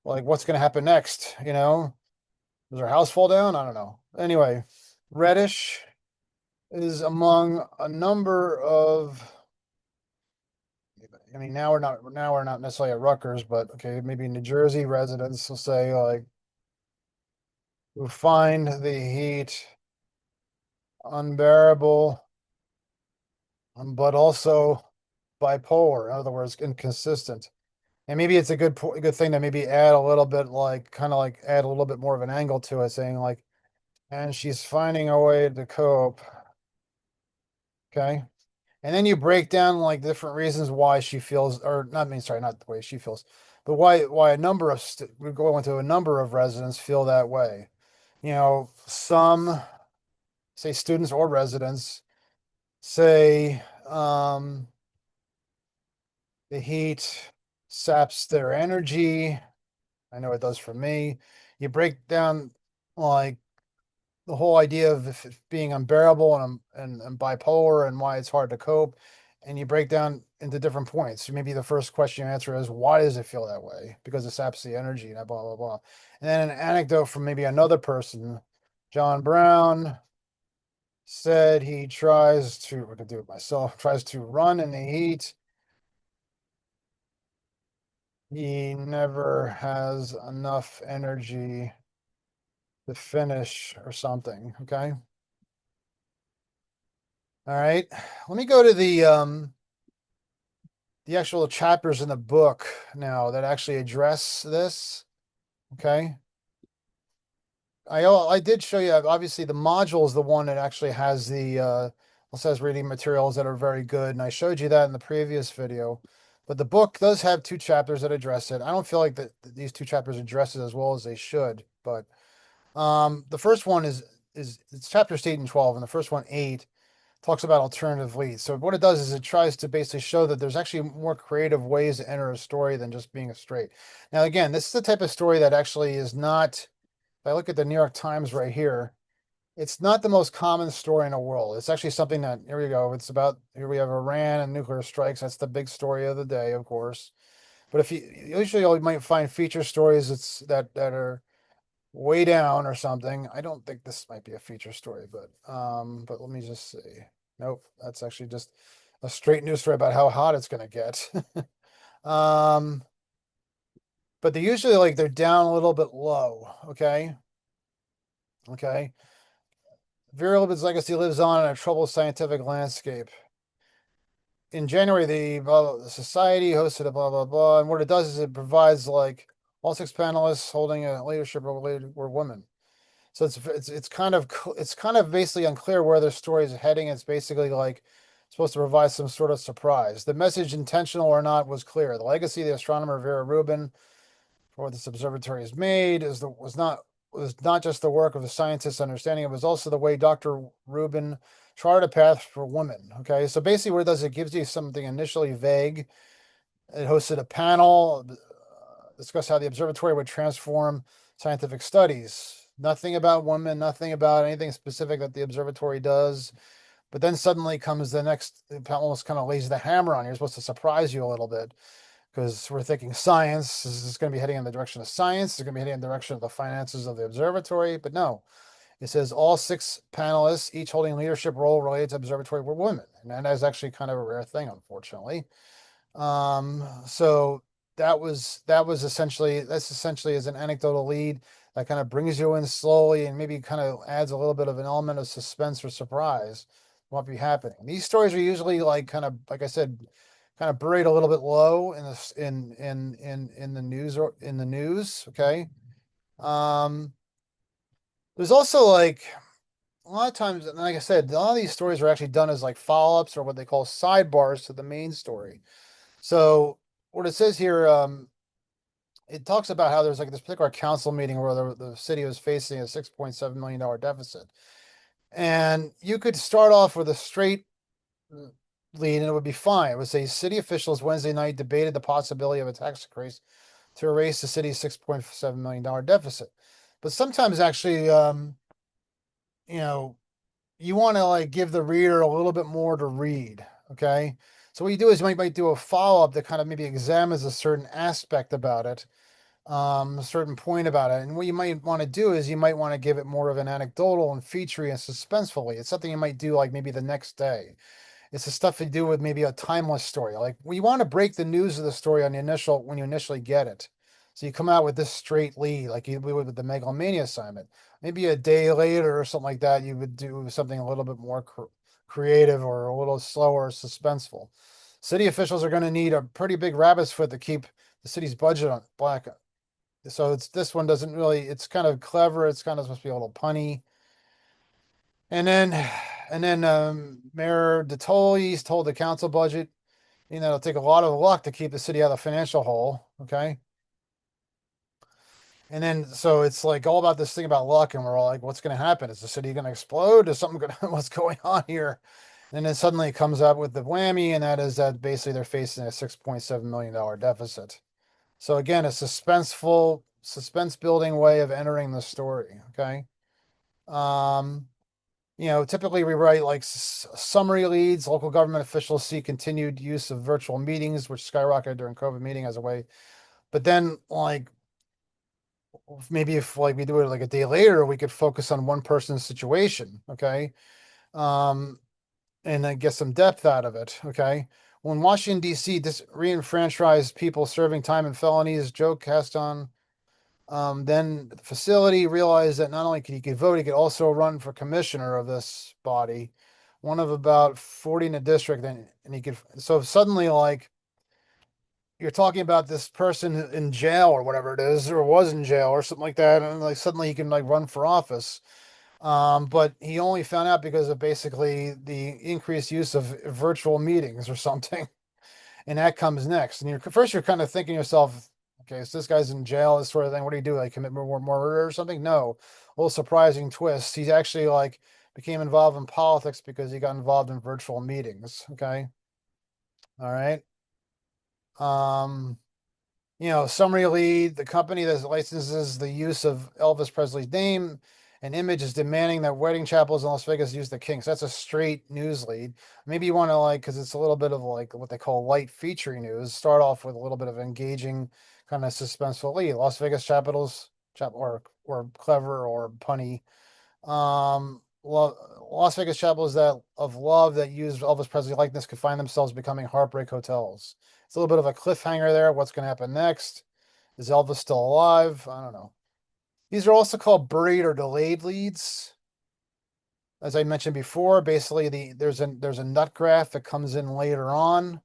like what's going to happen next, Does our house fall down? I don't know. Anyway, reddish is among a number of, I mean, now we're not necessarily at Rutgers, but okay, maybe New Jersey residents will say like, who find the heat unbearable, but also bipolar. In other words, inconsistent. And maybe it's a good thing to maybe add a little bit, like kind of like add a little bit more of an angle to it, saying like, and she's finding a way to cope. Okay. And then you break down like different reasons why she feels, or not, I mean, sorry, not the way she feels, but why a number of, we go into a number of residents feel that way. Some say students or residents say, the heat saps their energy. I know it does for me. You break down like the whole idea of if it being unbearable and bipolar and why it's hard to cope. And you break down into different points. Maybe the first question you answer is, why does it feel that way? Because it saps the energy and blah, blah, blah. And then an anecdote from maybe another person. John Brown said he tries to, I could do it myself, tries to run in the heat. He never has enough energy to finish or something. Okay. All right. Let me go to the actual chapters in the book now that actually address this. Okay. I did show you, obviously the module is the one that actually has the says reading materials that are very good, and I showed you that in the previous video. But the book does have two chapters that address it. I don't feel like that these two chapters address it as well as they should, but the first one is it's chapters 8 and 12, and the first one 8 talks about alternative leads. So what it does is it tries to basically show that there's actually more creative ways to enter a story than just being a straight. Now, again, this is the type of story that actually is not, if I look at the New York Times right here, it's not the most common story in the world. It's actually something that, here we go. It's about, here we have Iran and nuclear strikes. That's the big story of the day, of course. But if you usually you might find feature stories that are way down or something. I don't think this might be a feature story, but let me just see. Nope, that's actually just a straight news story about how hot it's gonna get. um, but they usually like they're down a little bit low. Okay. Okay. Vera Libid's legacy lives on in a troubled scientific landscape. In January, the society hosted a blah blah blah, and what it does is it provides like all 6 panelists holding a leadership role were women. So it's kind of it's kind of basically unclear where the story is heading. It's basically like supposed to provide some sort of surprise. The message, intentional or not, was clear. The legacy of the astronomer Vera Rubin for what this observatory has made was not just the work of the scientists understanding, it was also the way Dr. Rubin charted a path for women. Okay, so basically what it does, it gives you something initially vague. It hosted a panel, discuss how the observatory would transform scientific studies. Nothing about women, nothing about anything specific that the observatory does. But then suddenly comes the next, it almost kind of lays the hammer on you. You're supposed to surprise you a little bit because we're thinking science. Is this going to be heading in the direction of science? Is it going to be heading in the direction of the finances of the observatory? But no, it says all 6 panelists, each holding a leadership role related to observatory, were women. And that is actually kind of a rare thing, unfortunately. So that's essentially as an anecdotal lead that kind of brings you in slowly and maybe kind of adds a little bit of an element of suspense or surprise what be happening. These stories are usually like kind of like I said, kind of buried a little bit low in the in the news or in the news. Okay. Um, there's also like a lot of times, and like I said, a lot of these stories are actually done as like follow-ups or what they call sidebars to the main story. So what it says here, it talks about how there's like this particular council meeting where the city was facing a $6.7 million deficit. And you could start off with a straight lead and it would be fine. It would say city officials Wednesday night debated the possibility of a tax increase to erase the city's $6.7 million deficit. But sometimes actually, you know, you want to like give the reader a little bit more to read. Okay. So what you do is you might do a follow-up that kind of maybe examines a certain aspect about it, a certain point about it. And what you might want to do is you might want to give it more of an anecdotal and featurey and suspensefully. It's something you might do like maybe the next day. It's the stuff you do with maybe a timeless story. Like we want to break the news of the story on the initial when you initially get it. So you come out with this straight lead, like you would with the Megalomania assignment. Maybe a day later or something like that, you would do something a little bit more creative or a little slower, suspenseful. City officials are going to need a pretty big rabbit's foot to keep the city's budget on black. So this one doesn't really. It's kind of clever. It's kind of supposed to be a little punny. And then, Mayor DeToli's told the council budget, it'll take a lot of luck to keep the city out of the financial hole. Okay. And then, so it's like all about this thing about luck, and we're all like, what's going to happen? Is the city going to explode? Is something going to, what's going on here? And then suddenly it comes up with the whammy, and that is that basically they're facing a $6.7 million deficit. So again, a suspenseful, suspense building way of entering the story. Okay. Typically we write like summary leads. Local government officials see continued use of virtual meetings, which skyrocketed during COVID meeting as a way. But then like maybe if like we do it like a day later, we could focus on one person's situation. Okay. And then get some depth out of it. Okay. When Washington, D.C. reenfranchised people serving time in felonies, Joe Caston, then the facility realized that not only could he vote, he could also run for commissioner of this body, one of about 40 in the district. And he could, so suddenly like, you're talking about this person in jail or whatever it is, or was in jail or something like that. And like suddenly he can like run for office. But he only found out because of basically the increased use of virtual meetings or something. and that comes next. And first you're kind of thinking to yourself, okay, so this guy's in jail, this sort of thing. What do you do? Like commit more murder or something? No. A little surprising twist. He's actually like became involved in politics because he got involved in virtual meetings. Okay. All right. Um, summary lead, the company that licenses the use of Elvis Presley's name and image is demanding that wedding chapels in Las Vegas use the king. So that's a straight news lead. Maybe you want to like, because it's a little bit of like what they call light featuring news, start off with a little bit of engaging kind of suspenseful lead. Las Vegas chapels, or clever or punny. Las Vegas chapels that of love that use Elvis Presley likeness could find themselves becoming heartbreak hotels. It's a little bit of a cliffhanger there. What's going to happen next? Is Elvis still alive? I don't know. These are also called buried or delayed leads. As I mentioned before, basically there's a nut graph that comes in later on,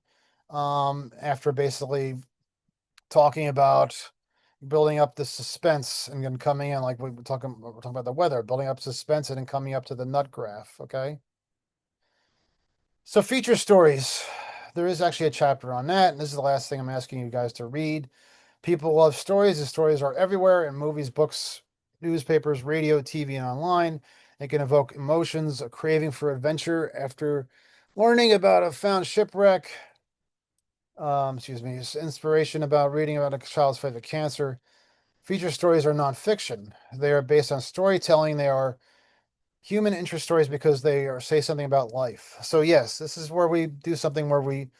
after basically talking about building up the suspense and then coming in like we're talking about the weather, building up suspense and then coming up to the nut graph. Okay. So feature stories. There is actually a chapter on that, and this is the last thing I'm asking you guys to read. People love stories. The stories are everywhere in movies, books, newspapers, radio, TV, and online. They can evoke emotions, a craving for adventure after learning about a found shipwreck. Inspiration about reading about a child's fight with cancer. Feature stories are nonfiction. They are based on storytelling. They are human interest stories because they are say something about life. So yes, this is where we do something where we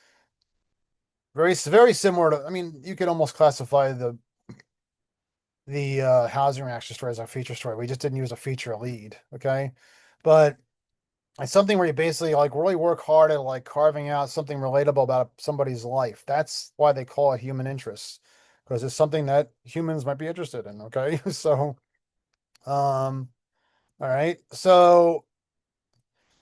very similar to. I mean, you could almost classify the housing reaction story as a feature story. We just didn't use a feature lead, okay? But it's something where you basically like really work hard at like carving out something relatable about somebody's life. That's why they call it human interest, because it's something that humans might be interested in. Okay, so all right, so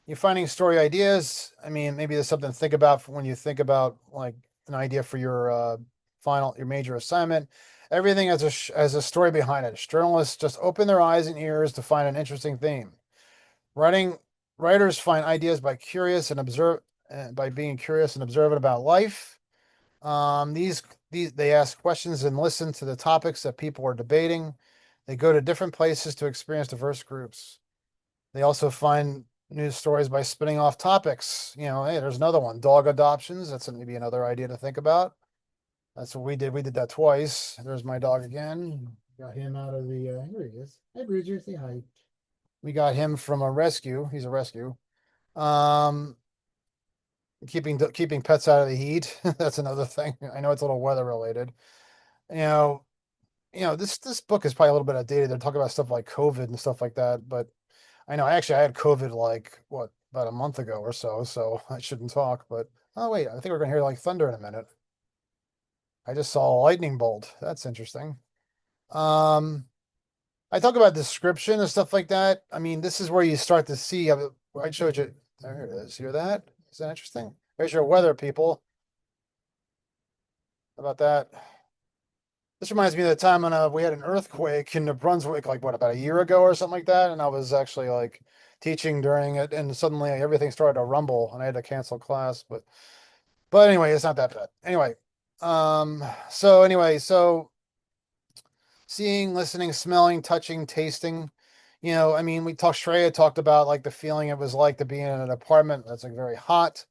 you're finding story ideas. I mean, maybe there's something to think about when you think about like an idea for your your major assignment. Everything has has a story behind it. Journalists just open their eyes and ears to find an interesting theme. Writing writers find ideas by being curious and observant about life. These they ask questions and listen to the topics that people are debating. They go to different places to experience diverse groups. They also find news stories by spinning off topics. Hey, there's another one, dog adoptions. That's maybe another idea to think about. That's what we did. We did that twice. There's my dog again. Got him out of the, here he is. Hi, Bridger, say hi. We got him from a rescue. He's a rescue. Um, keeping pets out of the heat. That's another thing. I know it's a little weather related. You know, this book is probably a little bit outdated. They're talking about stuff like COVID and stuff like that, but I know actually I had COVID like what about a month ago or so, so I shouldn't talk. But oh wait, I think we're gonna hear like thunder in a minute. I just saw a lightning bolt. That's interesting. Um, I talk about description and stuff like that. I mean, this is where you start to see. I showed you. There it is. Hear that? Is that interesting? There's your weather, people. How about that? This reminds me of the time when we had an earthquake in New Brunswick, like what, about a year ago or something like that. And I was actually like teaching during it, and suddenly everything started to rumble, and I had to cancel class. But anyway, it's not that bad. Anyway, so seeing, listening, smelling, touching, tasting. I mean, Shreya talked about like the feeling it was like to be in an apartment that's like very hot.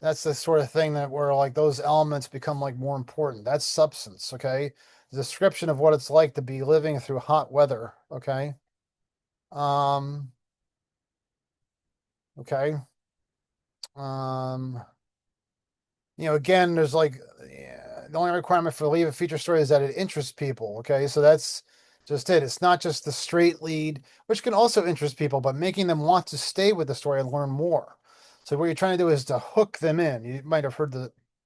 That's the sort of thing that where like those elements become like more important. That's substance, okay? The description of what it's like to be living through hot weather, okay? Um, okay. Um, again, there's like the only requirement for leave a feature story is that it interests people, okay? So that's just it. It's not just the straight lead, which can also interest people, but making them want to stay with the story and learn more. So what you're trying to do is to hook them in. You might have heard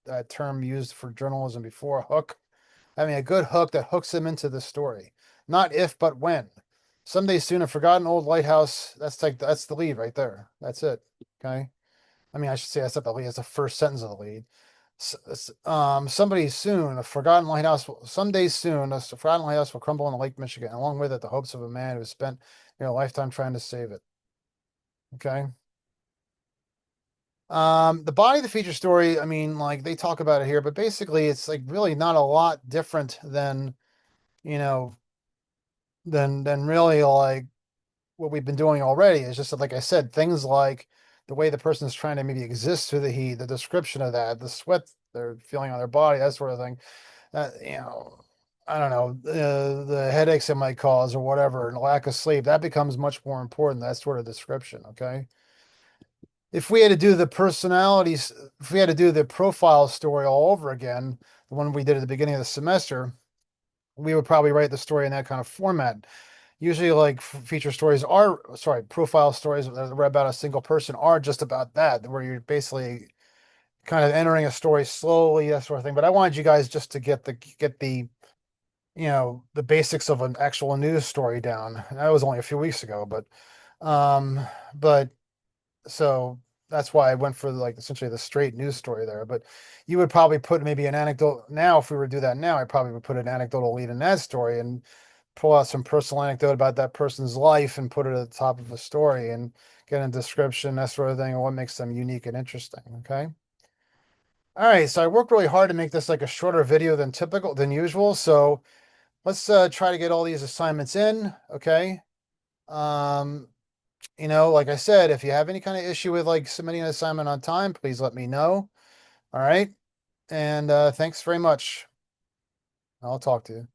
that term used for journalism before, hook. Having a good hook that hooks them into the story. Not if, but when. Someday soon, a forgotten old lighthouse. That's the lead right there. That's it. Okay. I mean, I should say that's not the lead. It's the first sentence of the lead. Somebody soon, a forgotten lighthouse. Someday soon, a forgotten lighthouse will crumble in Lake Michigan. Along with it, the hopes of a man who spent a lifetime trying to save it. Okay. The body of the feature story, I mean, like they talk about it here, but basically it's like really not a lot different than, you know, than really like what we've been doing already. It's just that, like I said, things like the way the person's trying to maybe exist through the heat, the description of that, the sweat they're feeling on their body, that sort of thing. I don't know, the headaches it might cause or whatever, and lack of sleep, that becomes much more important, that sort of description, okay? If we had to do the personalities, if we had to do the profile story all over again, the one we did at the beginning of the semester, we would probably write the story in that kind of format. Usually, like feature stories are, sorry, profile stories that are about a single person are just about that, where you're basically kind of entering a story slowly, that sort of thing. But I wanted you guys just to get the the basics of an actual news story down. That was only a few weeks ago, um, but so that's why I went for like essentially the straight news story there. But you would probably put maybe an anecdote now. If we were to do that now, I probably would put an anecdotal lead in that story and pull out some personal anecdote about that person's life and put it at the top of a story and get a description, that sort of thing, and what makes them unique and interesting. Okay. All right. So I worked really hard to make this like a shorter video than usual. So let's try to get all these assignments in. Okay. Um, like I said, if you have any kind of issue with like submitting an assignment on time, please let me know. All right. And thanks very much. I'll talk to you.